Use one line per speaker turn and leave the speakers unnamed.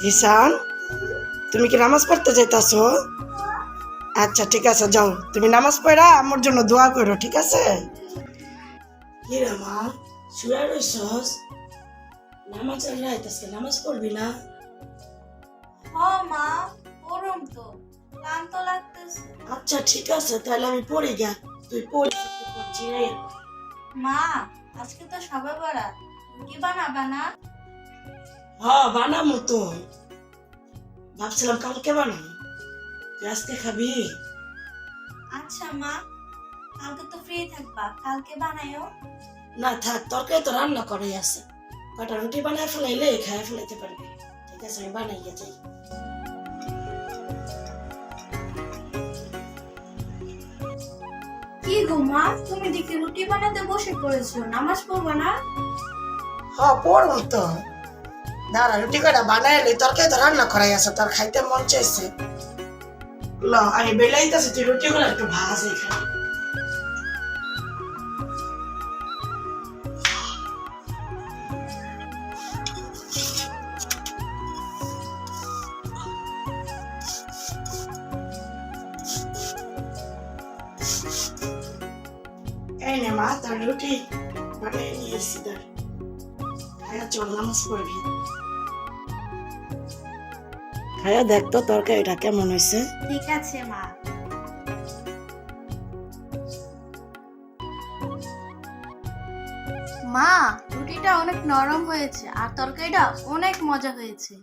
জিসান, তুমি কি নামাজ পড়তে যাইতাছো? আচ্ছা ঠিক আছে, যাও তুমি নামাজ পড়া আমার জন্য দোয়া করো, ঠিক আছে? কি রে মা, শুয়ে রইছস? নামাজ আল্লাহ নামাজ পড়বি না?
মা, পড়ুম তো, ক্লান্ত লাগতেছে।
আচ্ছা ঠিক আছে, তাহলে আমি পড়ে গা, তুই পড়ি পড়ছি রে।
মা, আজকে তো সবে বরাত, রুটি বানাবা না?
হ্যাঁ বানাবো তো, ভাবছিলাম কালকে বানাবো, তুই আজকে খাবি?
আচ্ছা মা, কালকে তো ফ্রি থাকবা, কালকে বানাইও।
না থাক, তরকারি তো রান্না করাই আছে, কটা রুটি বানায় ফেলাইলে খায় ফেলাইতে পারবি। ঠিক আছে আমি বানাইয়া যাই।
কি গো মা, তুমি দেখি রুটি বানাতে বসে পড়েছো, নামাজ পড়বা না?
হ্যাঁ পড়বো তো, দাঁড়া রুটি কটা বানাইলে তরকারি তো রান্না করাই আছে, তোর খাইতে মন চাইছে। ল আমি বেলাইতেছি, তুই রুটি গুলো একটু ভাজ এখানে। এই নে মা, তোর রুটি বানিয়ে নিয়ে এসছি, তোর খায়া চল নামাজ পড়বি। খায়া দেখ তো তরকারিটা কেমন হয়েছে।
ঠিক আছে মা। মা, রুটিটা অনেক নরম হয়েছে আর তরকারিটা অনেক মজা হয়েছে।